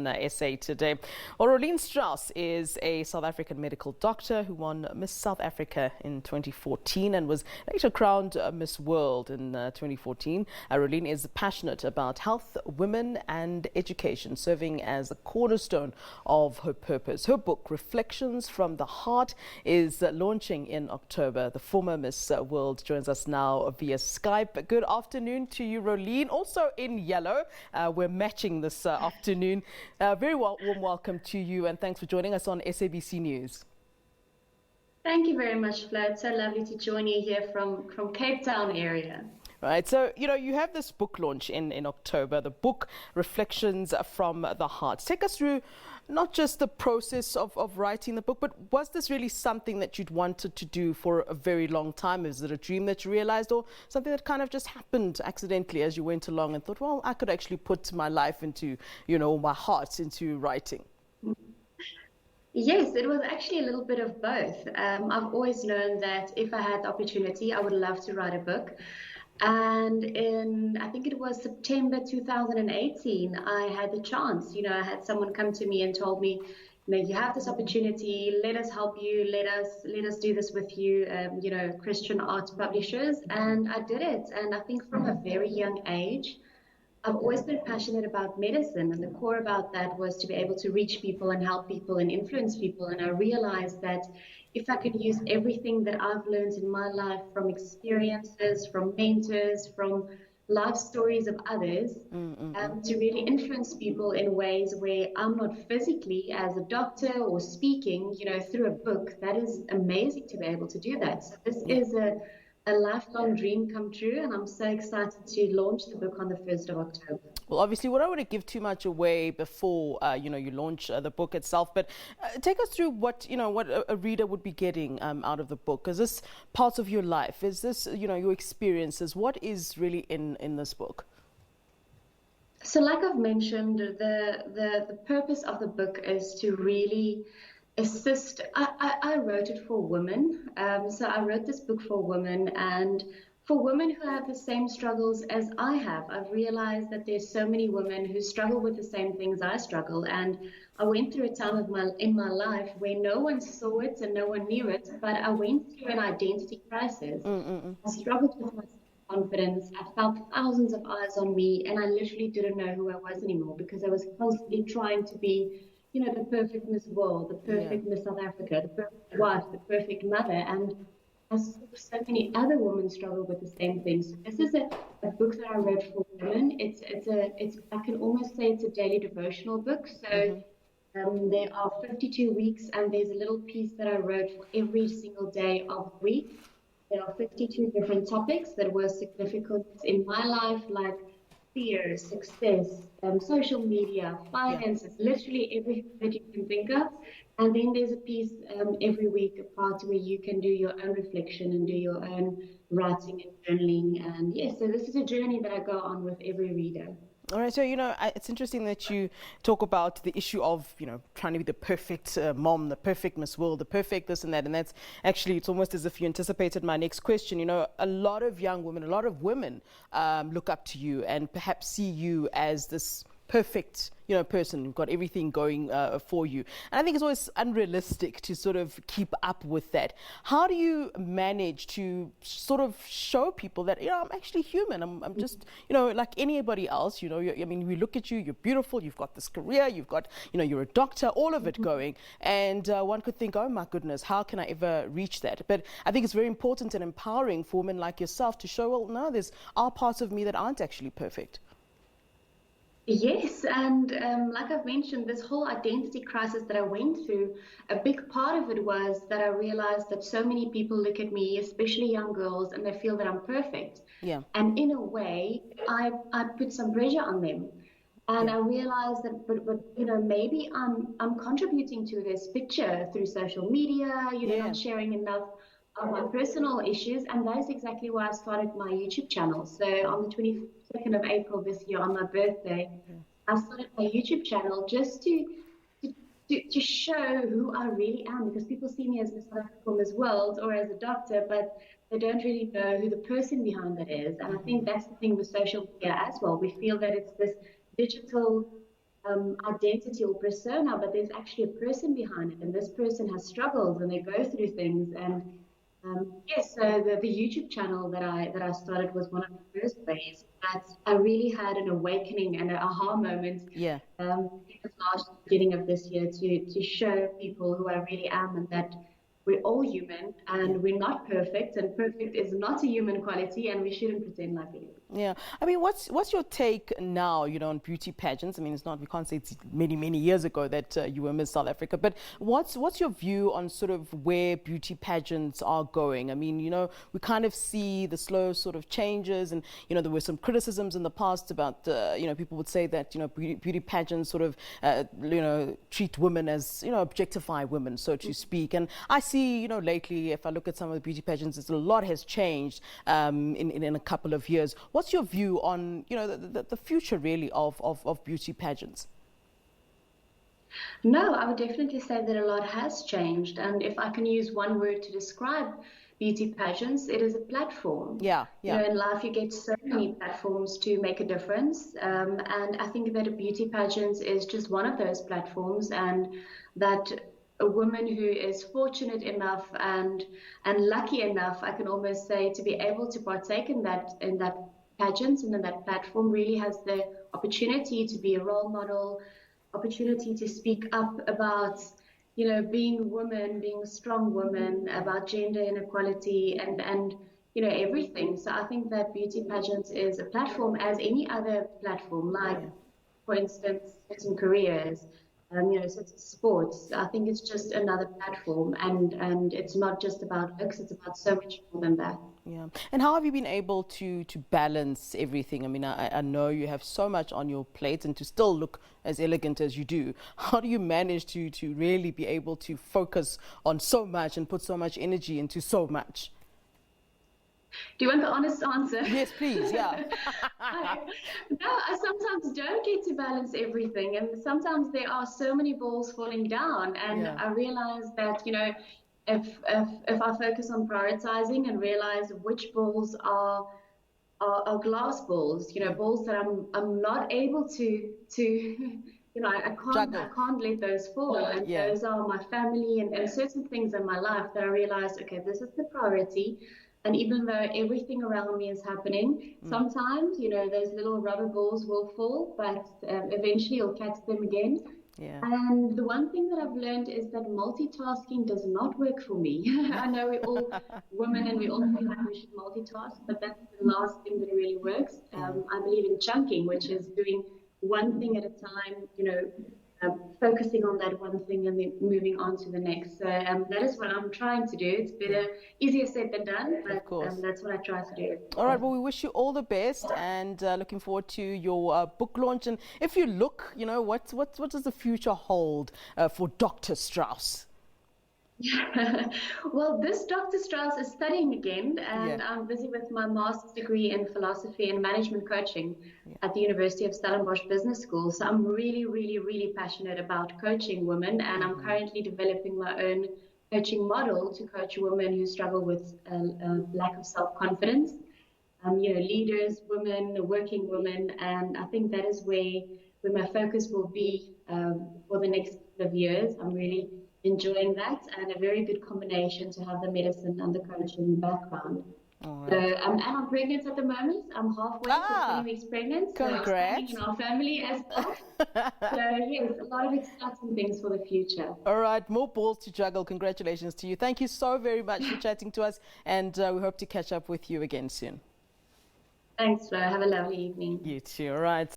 SA today. Well, Rolene Strauss is a South African medical doctor who won Miss South Africa in 2014 and was later crowned Miss World in 2014. Rolene is passionate about health, women and education, serving as the cornerstone of her purpose. Her book, Reflections from the Heart, is launching in October. The former Miss World joins us now via Skype. Good afternoon to you, Rolene. Also in yellow, we're matching this afternoon. Very warm welcome to you, and thanks for joining us on SABC News. Thank you very much, Flo. It's so lovely to join you here from Cape Town area. Right, so you have this book launch in October, the book Reflections from the Heart. Take us through not just the process of writing the book, but was this really something that you'd wanted to do for a very long time? Is it a dream that you realized, or something that kind of just happened accidentally as you went along and thought, well, I could actually put my life into, my heart into writing? Yes, it was actually a little bit of both. I've always known that if I had the opportunity, I would love to write a book. And I think it was September 2018, I had the chance. I had someone come to me and told me, you have this opportunity, let us help you, let us do this with you, Christian arts publishers. And I did it. And I think from a very young age, I've always been passionate about medicine, and the core about that was to be able to reach people and help people and influence people. And I realized that if I could use everything that I've learned in my life, from experiences, from mentors, from life stories of others, to really influence people in ways where I'm not physically as a doctor or speaking, through a book, that is amazing to be able to do that. So this is a lifelong dream come true, and I'm so excited to launch the book on the 1st of October. Well, obviously, we don't want to give too much away before you launch the book itself, but take us through what a reader would be getting out of the book. Is this part of your life? Is this your experiences? What is really in this book? So, like I've mentioned, the purpose of the book is to really assist. I wrote it for women. So I wrote this book for women, and for women who have the same struggles as I have. I've realized that there's so many women who struggle with the same things I struggle. And I went through a time in my life where no one saw it and no one knew it, but I went through an identity crisis. I struggled with my confidence. I felt thousands of eyes on me, and I literally didn't know who I was anymore, because I was constantly trying to be the perfect Miss World, the perfect Miss South Africa, the perfect wife, the perfect mother. And I saw so many other women struggle with the same things. So this is a book that I wrote for women. I can almost say it's a daily devotional book. So there are 52 weeks, and there's a little piece that I wrote for every single day of the week. There are 52 different topics that were significant in my life, like fear, success, social media, finances, literally everything that you can think of. And then there's a piece every week, a part where you can do your own reflection and do your own writing and journaling. And yes, so this is a journey that I go on with every reader. All right, so, it's interesting that you talk about the issue of, trying to be the perfect mom, the perfect Miss World, the perfect this and that. And that's actually, it's almost as if you anticipated my next question. A lot of young women, a lot of women look up to you and perhaps see you as this perfect person who've got everything going for you. And I think it's always unrealistic to sort of keep up with that. How do you manage to sort of show people that, I'm actually human. I'm just, like anybody else, we look at you, you're beautiful, you've got this career, you've got, you're a doctor, all of it going. And one could think, oh my goodness, how can I ever reach that? But I think it's very important and empowering for women like yourself to show, well, no, there's are parts of me that aren't actually perfect. Yes, and like I've mentioned, this whole identity crisis that I went through, a big part of it was that I realized that so many people look at me, especially young girls, and they feel that I'm perfect. Yeah. And in a way, I put some pressure on them. And I realized that, but maybe I'm contributing to this picture through social media, not sharing enough of my personal issues. And that is exactly why I started my YouTube channel. So on the 22nd of April this year, on my birthday, I started my YouTube channel just to show who I really am, because people see me as Miss South Africa, Miss World, or as a doctor, but they don't really know who the person behind that is. And I think that's the thing with social media as well. We feel that it's this digital identity or persona, but there's actually a person behind it, and this person has struggles and they go through things. And yes, so the YouTube channel that I started was one of the first ways that I really had an awakening and an aha moment. Yeah. Beginning of this year to show people who I really am, and that we're all human and we're not perfect, and perfect is not a human quality, and we shouldn't pretend like it is. Yeah, I mean, what's your take now, on beauty pageants? I mean, we can't say it's many years ago that you were Miss South Africa, but what's your view on sort of where beauty pageants are going? I mean, we kind of see the slow sort of changes, and there were some criticisms in the past about people would say that beauty pageants sort of treat women as objectify women, so to speak. And I see lately, if I look at some of the beauty pageants, a lot has changed in a couple of years. What's your view on, the future really of beauty pageants? No, I would definitely say that a lot has changed. And if I can use one word to describe beauty pageants, it is a platform. Yeah. In life, you get so many platforms to make a difference. And I think that a beauty pageant is just one of those platforms, and that a woman who is fortunate enough and lucky enough, I can almost say, to be able to partake in that pageant and in that platform really has the opportunity to be a role model, opportunity to speak up about being a woman, being a strong woman, about gender inequality and everything. So I think that beauty pageants is a platform as any other platform, like for instance certain careers, certain sports. I think it's just another platform, and it's not just about looks, it's about so much more than that. Yeah. And how have you been able to balance everything? I mean, I know you have so much on your plate, and to still look as elegant as you do. How do you manage to really be able to focus on so much and put so much energy into so much? Do you want the honest answer? Yes, please. Yeah. I sometimes don't get to balance everything, and sometimes there are so many balls falling down, and I realize that if I focus on prioritizing and realize which balls are glass balls, balls that I'm not able to I can't let those fall, and those are my family and certain things in my life that I realize, okay, this is the priority. And even though everything around me is happening, sometimes, those little rubber balls will fall, but eventually you'll catch them again. Yeah. And the one thing that I've learned is that multitasking does not work for me. I know we're all women and we all feel like we should multitask, but that's the last thing that really works. I believe in chunking, which is doing one thing at a time, focusing on that one thing and then moving on to the next. So that is what I'm trying to do. It's easier said than done, but that's what I try to do. All right, well, we wish you all the best, and looking forward to your book launch. And if you look, what does the future hold for Dr. Strauss? Well, this Dr. Strauss is studying again, and I'm busy with my master's degree in philosophy and management coaching at the University of Stellenbosch Business School. So I'm really passionate about coaching women, and I'm currently developing my own coaching model to coach women who struggle with a lack of self-confidence. Leaders, women, working women, and I think that is where my focus will be for the next couple of years. I'm really enjoying that, and a very good combination to have the medicine and the coaching background. Right. So, and I'm pregnant at the moment. I'm halfway to 20 weeks pregnant. Congrats. So in our family as well. So yes, a lot of exciting things for the future. All right, more balls to juggle. Congratulations to you. Thank you so very much for chatting to us, and we hope to catch up with you again soon. Thanks, Flo. Have a lovely evening. You too. All right.